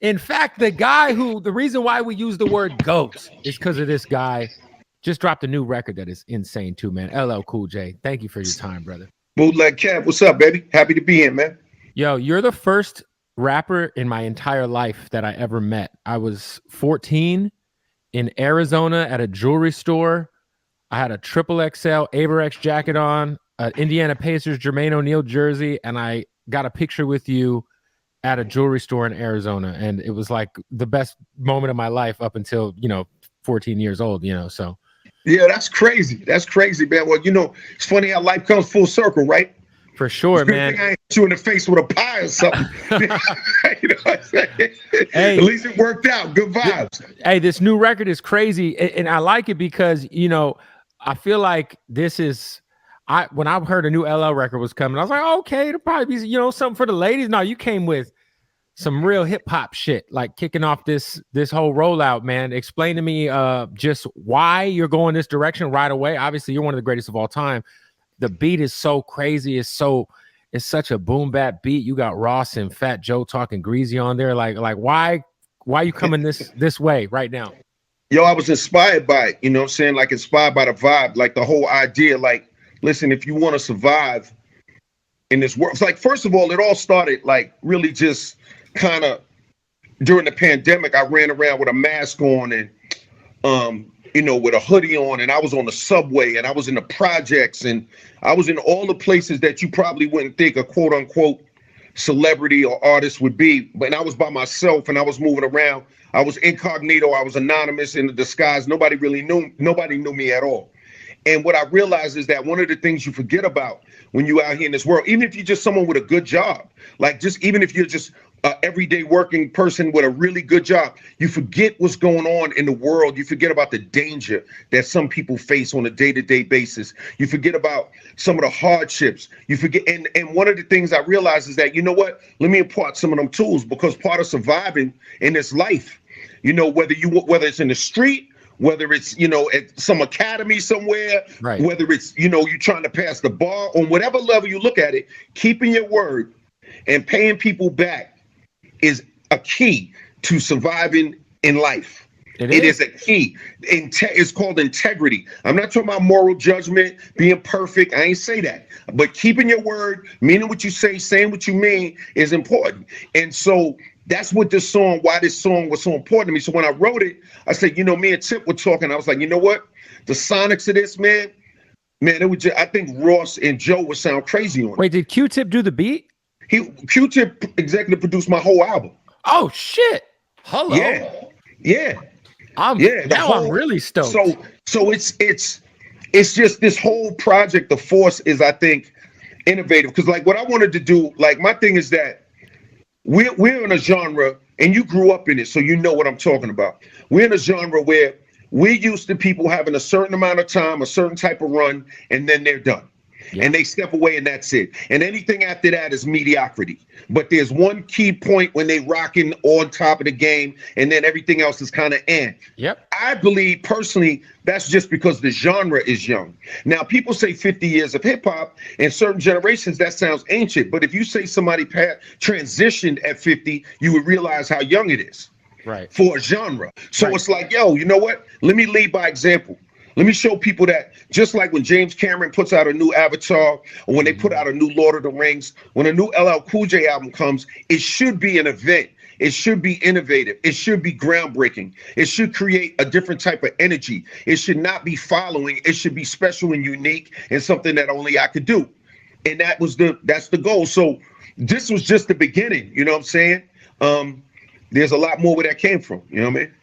In fact, the reason why we use the word GOAT is because of this guy. Just dropped a new record that is insane too, man. LL Cool J. Thank you for your time, brother. Bootleg Cap, what's up, baby? Happy to be here, man. Yo, you're the first rapper in my entire life that I ever met. I was 14 in Arizona at a jewelry store. I had a triple XL Avirex jacket on, an Indiana Pacers Jermaine O'Neal jersey, and I got a picture with you at a jewelry store in Arizona. And it was like the best moment of my life up until, 14 years old, so. Yeah, that's crazy. That's crazy, man. Well, it's funny how life comes full circle, right? For sure, man. I ain't hit you in the face with a pie or something. You know what I'm saying? Hey, at least it worked out. Good vibes. Hey, this new record is crazy, and I like it because I feel like this is. When I heard a new LL record was coming, I was like, okay, it'll probably be something for the ladies. No, you came with some real hip hop shit, like kicking off this whole rollout, man. Explain to me just why you're going this direction right away. Obviously, you're one of the greatest of all time. The beat is so crazy. It's such a boom bap beat. You got Ross and Fat Joe talking greasy on there. Like why you coming this way right now? Yo, I was inspired by it. You know what I'm saying? Like inspired by the vibe, like the whole idea. Like, listen, if you want to survive in this world, it's like, first of all, it all started like really just kind of during the pandemic. I ran around with a mask on and with a hoodie on, and I was on the subway, and I was in the projects, and I was in all the places that you probably wouldn't think a quote unquote celebrity or artist would be. But I was by myself, and I was moving around. I was incognito. I was anonymous in the disguise. Nobody knew me at all. And what I realized is that one of the things you forget about when you're out here in this world, even if you're just someone with a good job, like just even if you're just an everyday working person with a really good job, you forget what's going on in the world. You forget about the danger that some people face on a day-to-day basis. You forget about some of the hardships. You forget, and one of the things I realized is that, you know what? Let me impart some of them tools, because part of surviving in this life, whether it's in the street, whether it's, at some academy somewhere, right, whether it's, you're trying to pass the bar, on whatever level you look at it, keeping your word and paying people back is a key to surviving in life. It is a key. It's called integrity. I'm not talking about moral judgment, being perfect. I ain't say that. But keeping your word, meaning what you say, saying what you mean is important. And so that's what why this song was so important to me. So when I wrote it, I said, me and Tip were talking. I was like, you know what? The sonics of this, man, it was I think Ross and Joe would sound crazy on it. Wait, did Q-Tip do the beat? Q-Tip executive produced my whole album. Oh, shit. Hello. Yeah. I'm really stoked. So it's just this whole project. The force is, I think, innovative. Because like what I wanted to do, like my thing is that we're in a genre, and you grew up in it, so you know what I'm talking about. We're in a genre where we're used to people having a certain amount of time, a certain type of run, and then they're done. Yeah. And they step away, and that's it. And anything after that is mediocrity. But there's one key point when they rocking on top of the game, and then everything else is kind of Yep. I believe personally that's just because the genre is young. Now, people say 50 years of hip hop, and certain generations that sounds ancient. But if you say somebody transitioned at 50, you would realize how young it is. Right. For a genre. So right. It's like, yo, you know what? Let me lead by example. Let me show people that just like when James Cameron puts out a new Avatar, or when they put out a new Lord of the Rings, when a new LL Cool J album comes, it should be an event. It should be innovative. It should be groundbreaking. It should create a different type of energy. It should not be following. It should be special and unique and something that only I could do. And that's the goal. So this was just the beginning. You know what I'm saying? There's a lot more where that came from. You know what I mean?